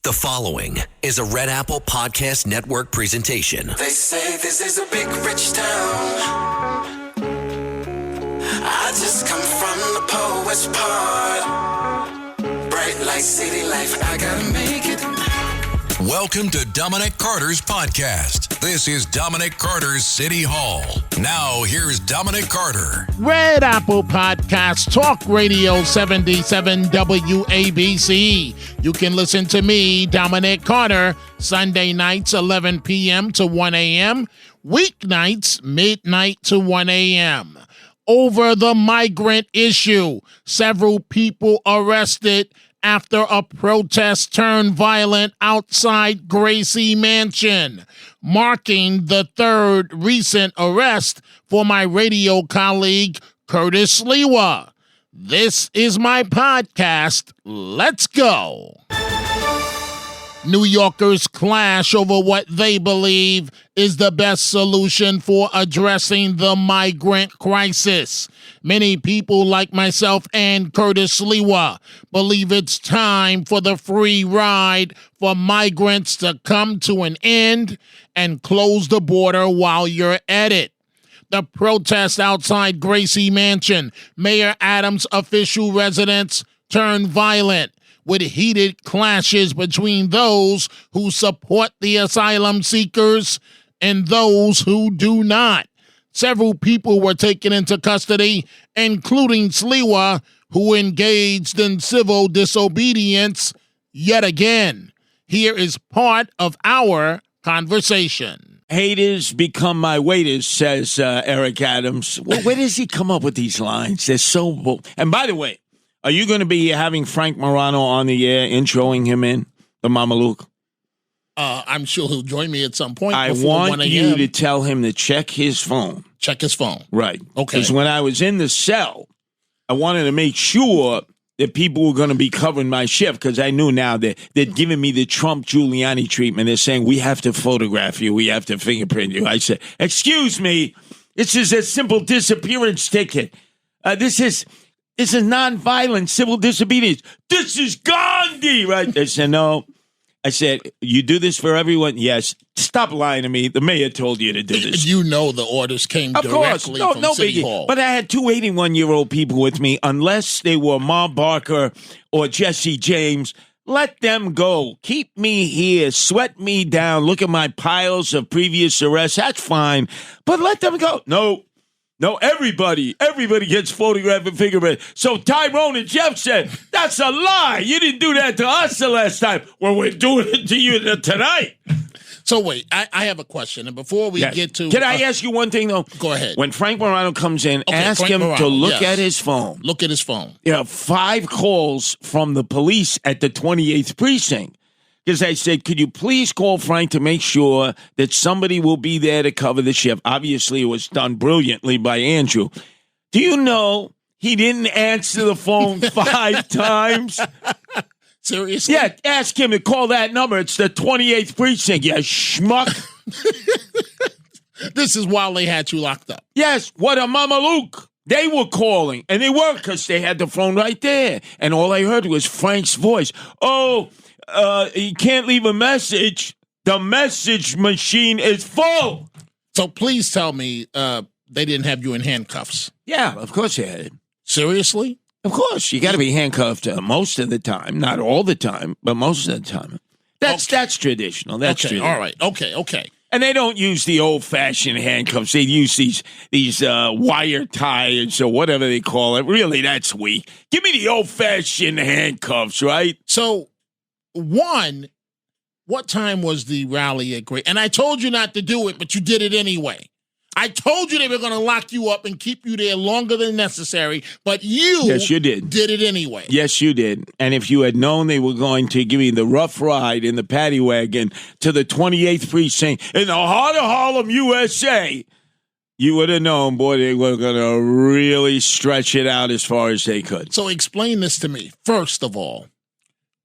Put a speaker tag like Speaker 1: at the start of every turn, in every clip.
Speaker 1: The following is a Red Apple Podcast Network presentation.
Speaker 2: They say this is a big rich town. I just come from the poet's part. Bright light, city life, I gotta make it.
Speaker 1: Welcome to Dominic Carter's podcast. This is Dominic Carter's City Hall. Now, here's Dominic Carter.
Speaker 3: Red Apple Podcast, Talk Radio 77 WABC. You can listen to me, Dominic Carter, Sunday nights 11 p.m. to 1 a.m., weeknights midnight to 1 a.m. Over the migrant issue, several people arrested after a protest turned violent outside Gracie mansion, marking the third recent arrest for my radio colleague, Curtis Sliwa. This is my podcast. Let's go. New Yorkers clash over what they believe is the best solution for addressing the migrant crisis. Many people like myself and Curtis Sliwa believe it's time for the free ride for migrants to come to an end and close the border while you're at it. The protest outside Gracie Mansion, Mayor Adams' official residence, turned violent, with heated clashes between those who support the asylum seekers and those who do not. Several people were taken into custody, including Sliwa, who engaged in civil disobedience yet again. Here is part of our conversation.
Speaker 4: Haters become my waiters, says Eric Adams. Well, where does he come up with these lines? They're so... And by the way, are you going to be having Frank Morano on the air, introing him in, the Mameluke?
Speaker 3: I'm sure he'll join me at some point.
Speaker 4: I want you to tell him to check his phone.
Speaker 3: Check his phone.
Speaker 4: Right.
Speaker 3: Okay.
Speaker 4: Because when I was in the cell, I wanted to make sure that people were going to be covering my shift, because I knew now that they're giving me the Trump Giuliani treatment. They're saying, we have to photograph you. We have to fingerprint you. I said, excuse me, this is a simple disappearance ticket. This is nonviolent civil disobedience. This is Gandhi, right? They said, no. I said, you do this for everyone? Yes. Stop lying to me. The mayor told you to do this.
Speaker 3: You know the orders came directly from City Hall.
Speaker 4: But I had two 81-year-old people with me. Unless they were Ma Barker or Jesse James, let them go. Keep me here. Sweat me down. Look at my piles of previous arrests. That's fine. But let them go. No, everybody gets photographed and fingerprint. So Tyrone and Jeff said, that's a lie. You didn't do that to us the last time. Well, we're doing it to you tonight.
Speaker 3: So wait, I have a question. And before we get to...
Speaker 4: Can I ask you one thing, though?
Speaker 3: Go ahead.
Speaker 4: When Frank Morano comes in, ask him to look at his phone.
Speaker 3: Look at his phone.
Speaker 4: 5 calls from the police at the 28th precinct. Because I said, could you please call Frank to make sure that somebody will be there to cover the shift? Obviously, it was done brilliantly by Andrew. Do you know he didn't answer the phone 5 times?
Speaker 3: Seriously?
Speaker 4: Yeah, ask him to call that number. It's the 28th precinct, you schmuck.
Speaker 3: This is while they had you locked up.
Speaker 4: Yes, what a Mameluke. They were calling, and they were, because they had the phone right there. And all I heard was Frank's voice. You can't leave a message. The message machine is full.
Speaker 3: So please tell me they didn't have you in handcuffs.
Speaker 4: Yeah, of course they had it.
Speaker 3: Seriously?
Speaker 4: Of course. You got to be handcuffed most of the time. Not all the time, but most of the time. That's traditional. That's traditional.
Speaker 3: All right. Okay.
Speaker 4: And they don't use the old-fashioned handcuffs. They use these wire ties or whatever they call it. Really, that's weak. Give me the old-fashioned handcuffs, right?
Speaker 3: So... One, what time was the rally at Gracie? And I told you not to do it, but you did it anyway. I told you they were going to lock you up and keep you there longer than necessary, but
Speaker 4: yes, you did
Speaker 3: it anyway.
Speaker 4: Yes, you did. And if you had known they were going to give you the rough ride in the paddy wagon to the 28th precinct in the heart of Harlem, USA, you would have known, boy, they were going to really stretch it out as far as they could.
Speaker 3: So explain this to me. First of all,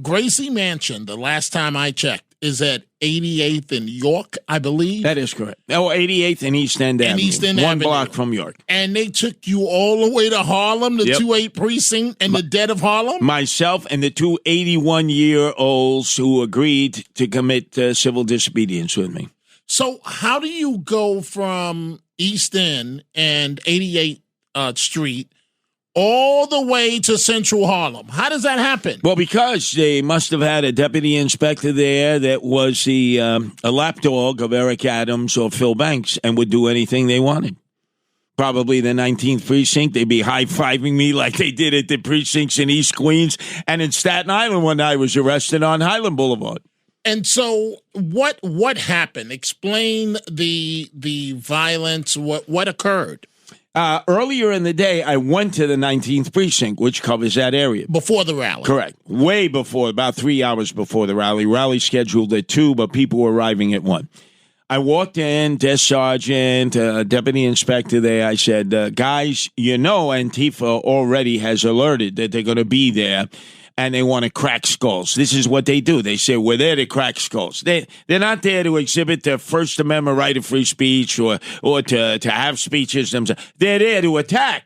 Speaker 3: Gracie Mansion, the last time I checked, is at 88th and York, I believe.
Speaker 4: That is correct. Oh, 88th and East End Avenue.
Speaker 3: East End
Speaker 4: One
Speaker 3: Avenue.
Speaker 4: block from York.
Speaker 3: And they took you all the way to Harlem, the 28 precinct, in the dead of Harlem?
Speaker 4: Myself and the two 81-year-olds who agreed to commit civil disobedience with me.
Speaker 3: So how do you go from East End and 88th Street all the way to Central Harlem? How does that happen?
Speaker 4: Well, because they must have had a deputy inspector there that was a lapdog of Eric Adams or Phil Banks and would do anything they wanted. Probably the 19th precinct, they'd be high-fiving me like they did at the precincts in East Queens and in Staten Island when I was arrested on Highland Boulevard.
Speaker 3: And so what happened? Explain the violence, what occurred?
Speaker 4: Earlier in the day, I went to the 19th precinct, which covers that area.
Speaker 3: Before the rally?
Speaker 4: Correct. Way before, about 3 hours before the rally. Rally scheduled at 2, but people were arriving at 1. I walked in, desk sergeant, deputy inspector there. I said, guys, you know Antifa already has alerted that they're going to be there, and they want to crack skulls. This is what they do. They say, we're there to crack skulls. They're not there to exhibit their First Amendment right of free speech or to have speeches themselves. They're there to attack.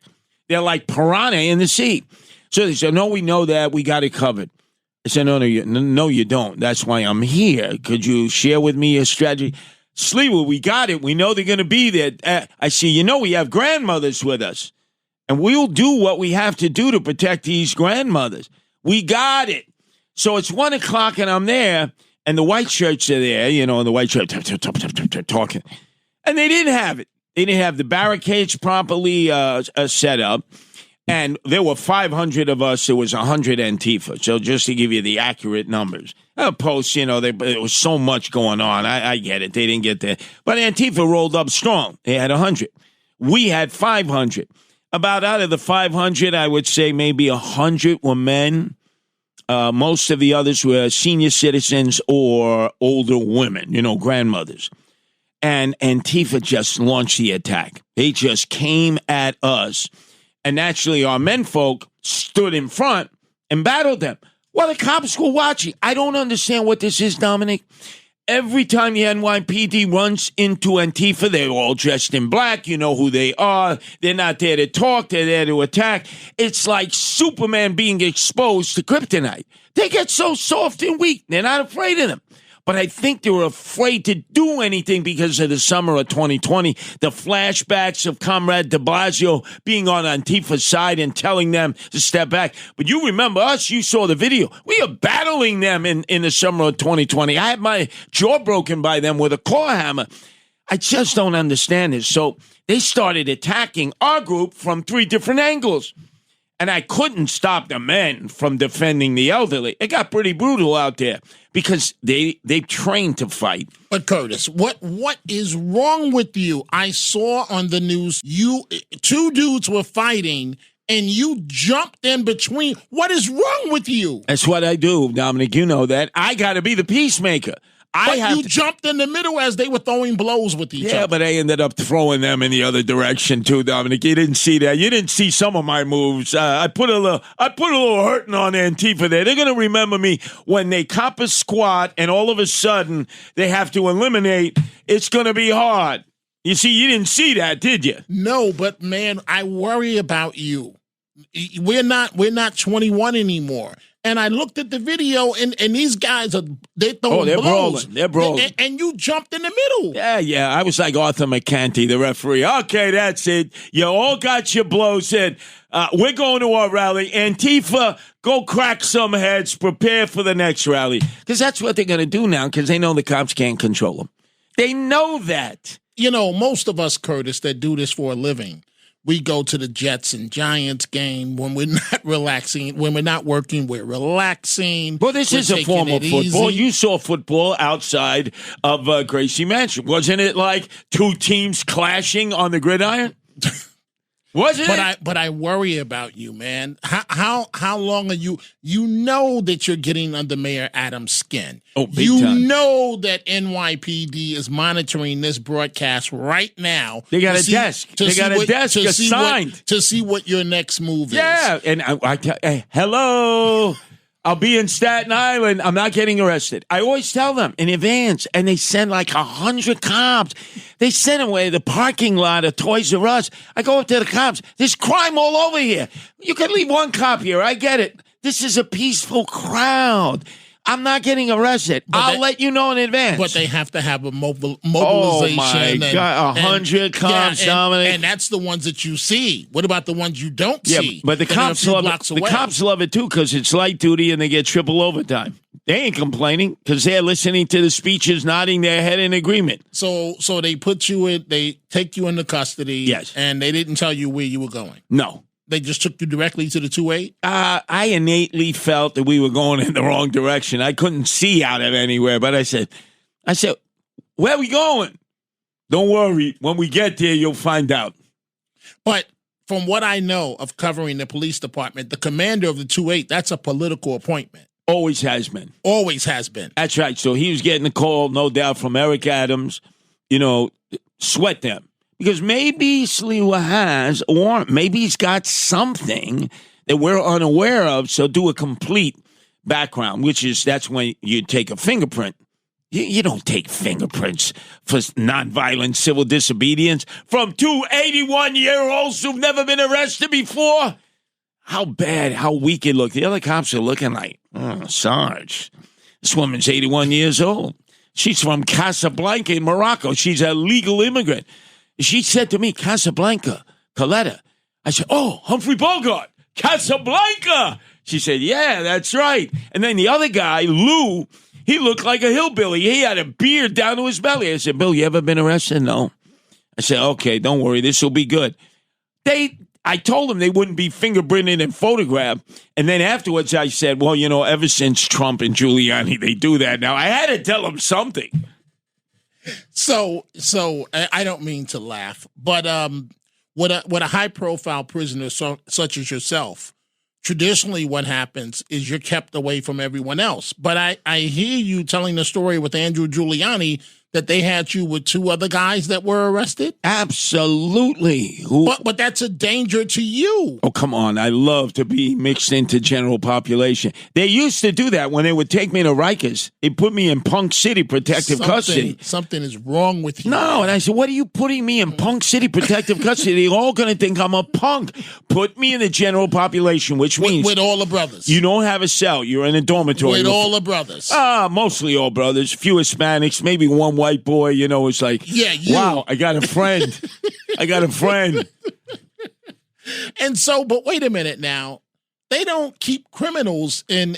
Speaker 4: They're like piranha in the sea. So they said, no, we know that. We got it covered. I said, no, you don't. That's why I'm here. Could you share with me your strategy? Sliwa, we got it. We know they're going to be there. I see, we have grandmothers with us, and we'll do what we have to do to protect these grandmothers. We got it. So it's 1 o'clock, and I'm there, and the white shirts are there, in the white shirt, talking. And they didn't have it. They didn't have the barricades properly set up. And there were 500 of us. There was 100 Antifa. So just to give you the accurate numbers. Posts, there was so much going on. I get it. They didn't get there. But Antifa rolled up strong. They had 100. We had 500. About out of the 500, I would say maybe 100 were men. Most of the others were senior citizens or older women, grandmothers. And Antifa just launched the attack. They just came at us. And naturally, our menfolk stood in front and battled them. Well, the cops were watching. I don't understand what this is, Dominic. Every time the NYPD runs into Antifa, they're all dressed in black. You know who they are. They're not there to talk. They're there to attack. It's like Superman being exposed to kryptonite. They get so soft and weak. They're not afraid of them. But I think they were afraid to do anything because of the summer of 2020, the flashbacks of Comrade de Blasio being on Antifa's side and telling them to step back. But you remember us, you saw the video. We are battling them in the summer of 2020. I had my jaw broken by them with a claw hammer. I just don't understand this. So they started attacking our group from 3 different angles. And I couldn't stop the men from defending the elderly. It got pretty brutal out there because they trained to fight.
Speaker 3: But Curtis, what is wrong with you? I saw on the news 2 dudes were fighting and you jumped in between. What is wrong with you?
Speaker 4: That's what I do, Dominic. You know that. I got to be the peacemaker.
Speaker 3: But you jumped in the middle as they were throwing blows with each other.
Speaker 4: Yeah, but I ended up throwing them in the other direction too, Dominic. You didn't see that. You didn't see some of my moves. I put a little hurting on Antifa there. They're going to remember me when they cop a squat and all of a sudden they have to eliminate. It's going to be hard. You see, you didn't see that, did you?
Speaker 3: No, but man, I worry about you. We're not 21 anymore. And I looked at the video, and these guys they're blows.
Speaker 4: They're brawling.
Speaker 3: And you jumped in the middle.
Speaker 4: Yeah. I was like Arthur McCanty, the referee. Okay, that's it. You all got your blows in. We're going to our rally. Antifa, go crack some heads. Prepare for the next rally. Because that's what they're going to do now, because they know the cops can't control them. They know that.
Speaker 3: Most of us, Curtis, that do this for a living, we go to the Jets and Giants game when we're not relaxing. When we're not working, we're relaxing.
Speaker 4: Well, this is a form of football. You saw football outside of Gracie Mansion. Wasn't it like 2 teams clashing on the gridiron? Wasn't it?
Speaker 3: But I worry about you, man. How long are you? You know that you're getting under Mayor Adams' skin.
Speaker 4: Oh, big time.
Speaker 3: You know that NYPD is monitoring this broadcast right now.
Speaker 4: They got a desk. They got a desk assigned
Speaker 3: to see what your next move is.
Speaker 4: Yeah, and hello. I'll be in Staten Island. I'm not getting arrested. I always tell them in advance, and they send like 100 cops. They send away the parking lot of Toys R Us. I go up to the cops. There's crime all over here. You can leave one cop here. I get it. This is a peaceful crowd. I'm not getting arrested. I'll let you know in advance.
Speaker 3: But they have to have a mobilization.
Speaker 4: Oh, my God. 100 cops, Dominic.
Speaker 3: And that's the ones that you see. What about the ones you don't see?
Speaker 4: But the cops love it. The cops love it, too, because it's light duty and they get triple overtime. They ain't complaining because they're listening to the speeches, nodding their head in agreement.
Speaker 3: So they put you in, they take you into custody.
Speaker 4: Yes.
Speaker 3: And they didn't tell you where you were going.
Speaker 4: No.
Speaker 3: They just took you directly to the 2-8?
Speaker 4: I innately felt that we were going in the wrong direction. I couldn't see out of anywhere, but I said, where are we going? Don't worry. When we get there, you'll find out.
Speaker 3: But from what I know of covering the police department, the commander of the 2-8, that's a political appointment.
Speaker 4: Always has been.
Speaker 3: Always has been.
Speaker 4: That's right. So he was getting a call, no doubt, from Eric Adams. Sweat them. Because maybe Sliwa has a warrant. Maybe he's got something that we're unaware of. So do a complete background, that's when you take a fingerprint. You don't take fingerprints for nonviolent civil disobedience from two 81-year-olds who've never been arrested before. How bad, how weak it looked. The other cops are looking like, Sarge, this woman's 81 years old. She's from Casablanca in Morocco. She's a legal immigrant. She said to me, Casablanca, Coletta. I said, oh, Humphrey Bogart, Casablanca. She said, yeah, that's right. And then the other guy, Lou, he looked like a hillbilly. He had a beard down to his belly. I said, Bill, you ever been arrested? No. I said, okay, don't worry. This will be good. I told them they wouldn't be fingerprinted and photographed. And then afterwards I said, well, ever since Trump and Giuliani, they do that now. I had to tell them something.
Speaker 3: So I don't mean to laugh, but with a high-profile prisoner such as yourself, traditionally what happens is you're kept away from everyone else. But I hear you telling the story with Andrew Giuliani that they had you with two other guys that were arrested?
Speaker 4: Absolutely.
Speaker 3: But that's a danger to you.
Speaker 4: Oh, come on. I love to be mixed into general population. They used to do that when they would take me to Rikers. They put me in Punk City protective custody.
Speaker 3: Something is wrong with you.
Speaker 4: No, and I said, what are you putting me in Punk City protective custody? They're all going to think I'm a punk. Put me in the general population, which means...
Speaker 3: With all the brothers.
Speaker 4: You don't have a cell. You're in a dormitory.
Speaker 3: With all the brothers.
Speaker 4: Mostly all brothers. Few Hispanics, maybe one white boy, it's like, wow, I got a friend. I got a friend.
Speaker 3: And so, but wait a minute now. They don't keep criminals in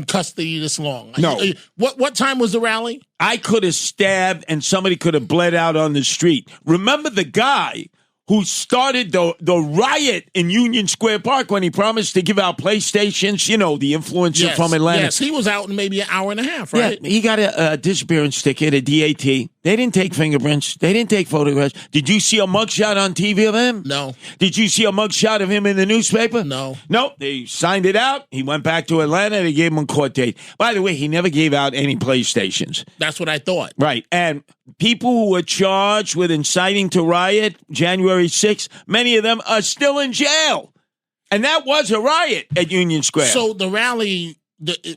Speaker 3: custody this long.
Speaker 4: No.
Speaker 3: What time was the rally?
Speaker 4: I could have stabbed and somebody could have bled out on the street. Remember the guy who started the riot in Union Square Park when he promised to give out PlayStations, the influencer from Atlanta.
Speaker 3: Yes, he was out in maybe an hour and a half, right?
Speaker 4: Yeah, he got a disappearance ticket, a DAT. They didn't take fingerprints. They didn't take photographs. Did you see a mugshot on TV of him?
Speaker 3: No.
Speaker 4: Did you see a mugshot of him in the newspaper?
Speaker 3: No.
Speaker 4: Nope. They signed it out. He went back to Atlanta. They gave him a court date. By the way, he never gave out any PlayStations.
Speaker 3: That's what I thought.
Speaker 4: Right. And people who were charged with inciting to riot January 6th, many of them are still in jail. And that was a riot at Union Square.
Speaker 3: So the rally,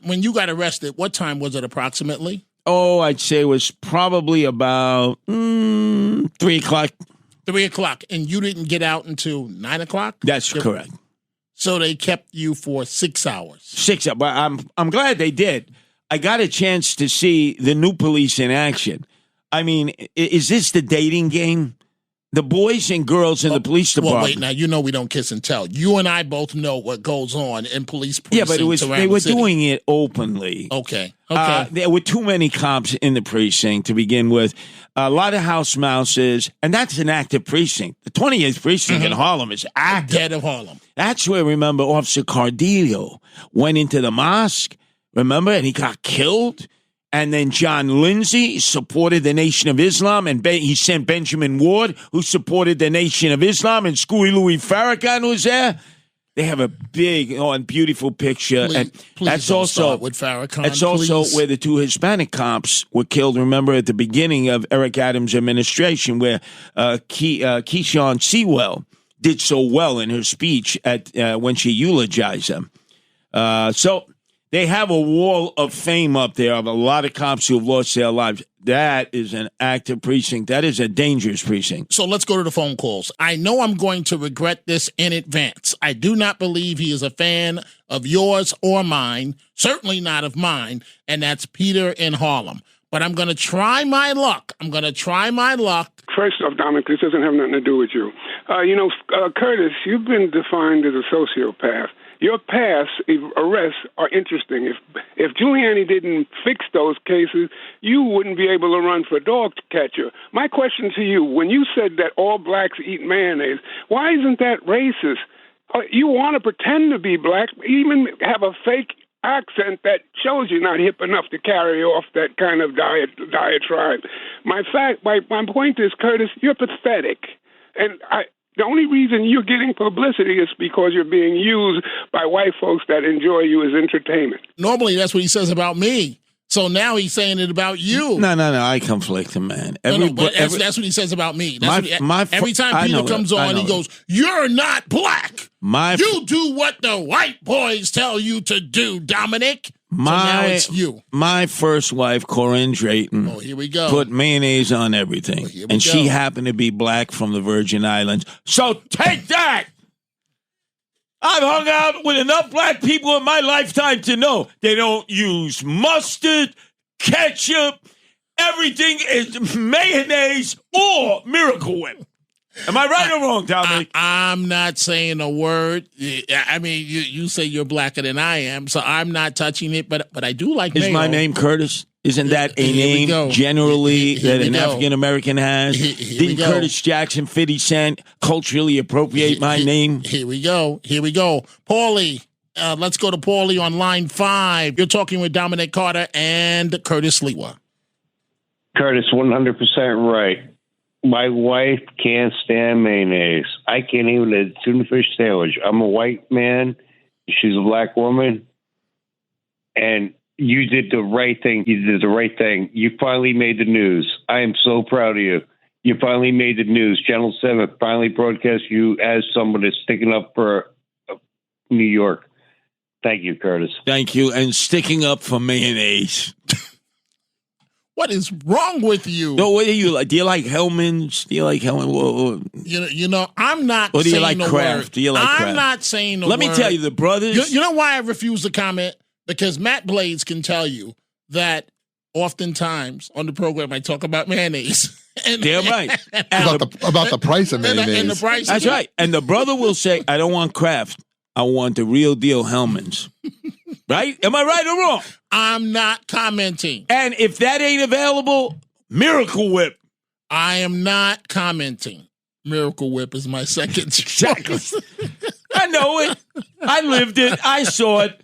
Speaker 3: when you got arrested, what time was it approximately?
Speaker 4: Oh, I'd say it was probably about 3 o'clock.
Speaker 3: 3 o'clock. And you didn't get out until 9 o'clock?
Speaker 4: That's correct.
Speaker 3: So they kept you for 6 hours.
Speaker 4: 6 hours. But I'm glad they did. I got a chance to see the new police in action. I mean, is this the dating game? The boys and girls in the police department.
Speaker 3: Well, wait, now, we don't kiss and tell. You and I both know what goes on in police precincts.
Speaker 4: Yeah, but they were doing it openly.
Speaker 3: Okay.
Speaker 4: There were too many cops in the precinct to begin with. A lot of house mouses, and that's an active precinct. The 28th precinct in Harlem is active.
Speaker 3: Dead of Harlem.
Speaker 4: That's where, remember, Officer Cardillo went into the mosque, remember, and he got killed. And then John Lindsay supported the Nation of Islam, and he sent Benjamin Ward, who supported the Nation of Islam, and Scooey Louis Farrakhan was there. They have a big and beautiful picture.
Speaker 3: Please,
Speaker 4: and
Speaker 3: that's also with Farrakhan.
Speaker 4: That's also where the two Hispanic cops were killed. Remember at the beginning of Eric Adams' administration, where Keyshawn Sewell did so well in her speech at when she eulogized them. So They have a wall of fame up there of a lot of cops who have lost their lives. That is an active precinct. That is a dangerous precinct.
Speaker 3: So let's go to the phone calls. I know I'm going to regret this in advance. I do not believe he is a fan of yours or mine, certainly not of mine, and that's Peter in Harlem. But I'm going to try my luck.
Speaker 5: First off, Dominic, this doesn't have nothing to do with you. Curtis, you've been defined as a sociopath. Your past arrests are interesting. If Giuliani didn't fix those cases, you wouldn't be able to run for dog catcher. My question to you, when you said that all blacks eat mayonnaise, why isn't that racist? You want to pretend to be black, even have a fake accent that shows you're not hip enough to carry off that kind of diatribe. My point is, Curtis, you're pathetic. And the only reason you're getting publicity is because you're being used by white folks that enjoy you as entertainment.
Speaker 3: Normally, that's what he says about me. So now he's saying it about you.
Speaker 4: No. I conflict him, man.
Speaker 3: That's what he says about me. Every time Peter comes on, he goes, "You're not black. You do what the white boys tell you to do, Dominic." So now it's you. My
Speaker 4: first wife, Corinne Drayton,
Speaker 3: here we go,
Speaker 4: put mayonnaise on everything. She happened to be black from the Virgin Islands. So take that! I've hung out with enough black people in my lifetime to know they don't use mustard, ketchup. Everything is mayonnaise or Miracle Whip. Am I right or wrong, Dominic?
Speaker 3: I'm not saying a word. I mean, you say you're blacker than I am, so I'm not touching it, but I do like mayo.
Speaker 4: Is my name Curtis? Isn't that a name generally that an African-American has? Didn't Curtis Jackson, 50 Cent culturally appropriate my name?
Speaker 3: Here we go. Paulie, let's go to Paulie on line 5. You're talking with Dominic Carter and Curtis Sliwa.
Speaker 6: Curtis, 100% right. My wife can't stand mayonnaise. I can't even eat a tuna fish sandwich. I'm a white man. She's a black woman. And you did the right thing. You finally made the news. I am so proud of you. You finally made the news. Channel 7 finally broadcast you as someone that's sticking up for New York. Thank you, Curtis.
Speaker 4: Thank you. And sticking up for mayonnaise.
Speaker 3: What is wrong with you?
Speaker 4: No, what do you like? Do you like Hellman's?
Speaker 3: You know, I'm not saying
Speaker 4: do you like Kraft?
Speaker 3: Word.
Speaker 4: Do you like Kraft?
Speaker 3: I'm not saying a
Speaker 4: Let
Speaker 3: word.
Speaker 4: me tell you, the brothers.
Speaker 3: You know why I refuse to comment? Because Matt Blades can tell you that oftentimes on the program I talk about mayonnaise.
Speaker 4: Damn right.
Speaker 7: about the price of mayonnaise.
Speaker 3: And the price.
Speaker 4: That's right. And the brother will say, I don't want Kraft. I want the real deal Hellman's. Right? Am I right or wrong?
Speaker 3: I'm not commenting.
Speaker 4: And if that ain't available, Miracle Whip.
Speaker 3: I am not commenting. Miracle Whip is my second choice.
Speaker 4: I know it. I lived it. I saw it.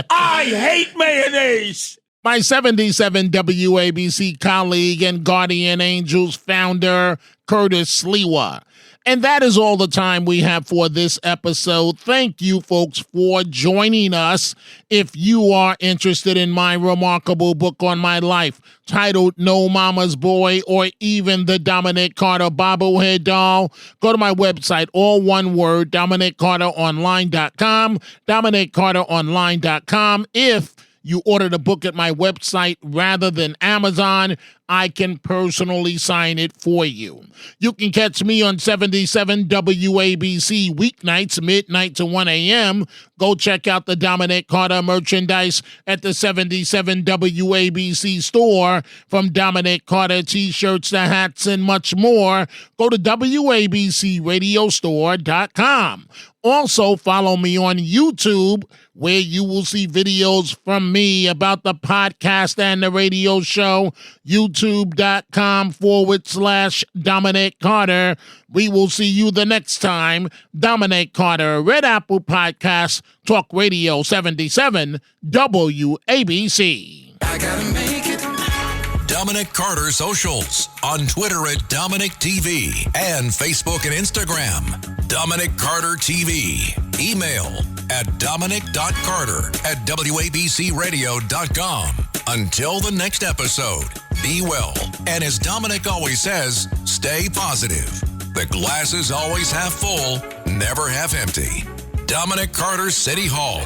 Speaker 4: I hate mayonnaise.
Speaker 3: My 77 WABC colleague and Guardian Angels founder, Curtis Sliwa. And that is all the time we have for this episode. Thank you, folks, for joining us. If you are interested in my remarkable book on my life, titled No Mama's Boy, or even the Dominic Carter bobblehead doll, go to my website, all one word, DominicCarterOnline.com, DominicCarterOnline.com. If you order the book at my website rather than Amazon, I can personally sign it for you. You can catch me on 77 WABC weeknights, midnight to 1 a.m. Go check out the Dominic Carter merchandise at the 77 WABC store, from Dominic Carter t-shirts to hats and much more. Go to WABCRadiostore.com. Also, follow me on YouTube, where you will see videos from me about the podcast and the radio show, youtube.com/Dominic Carter. We will see you the next time. Dominic Carter, Red Apple Podcast, Talk Radio 77, WABC.
Speaker 2: I gotta make it.
Speaker 1: Dominic Carter socials on Twitter at Dominic TV and Facebook and Instagram. Dominic Carter TV. Email at dominic.carter@wabcradio.com. Until the next episode, be well. And as Dominic always says, stay positive. The glass is always half full, never half empty. Dominic Carter City Hall.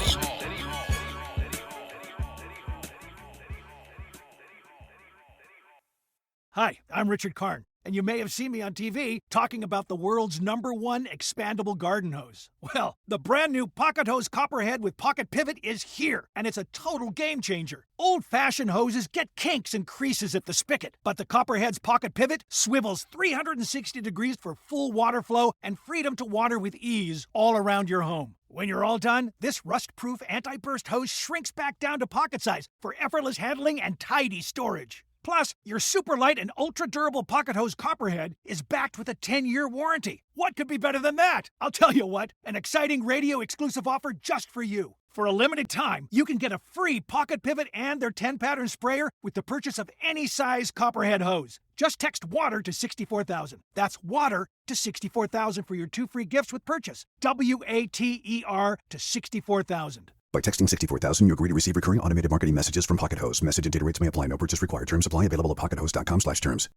Speaker 8: Hi, I'm Richard Karn, and you may have seen me on TV talking about the world's #1 expandable garden hose. Well, the brand new Pocket Hose Copperhead with Pocket Pivot is here, and it's a total game changer. Old-fashioned hoses get kinks and creases at the spigot, but the Copperhead's Pocket Pivot swivels 360 degrees for full water flow and freedom to water with ease all around your home. When you're all done, this rust-proof anti-burst hose shrinks back down to pocket size for effortless handling and tidy storage. Plus, your super light and ultra-durable Pocket Hose Copperhead is backed with a 10-year warranty. What could be better than that? I'll tell you what, an exciting radio-exclusive offer just for you. For a limited time, you can get a free Pocket Pivot and their 10-pattern sprayer with the purchase of any size Copperhead hose. Just text WATER to 64,000. That's WATER to 64,000 for your 2 free gifts with purchase. WATER to 64,000.
Speaker 9: By texting 64,000, you agree to receive recurring automated marketing messages from Pocket Hose. Message and data rates may apply. No purchase required. Terms apply. Available at pockethose.com/terms.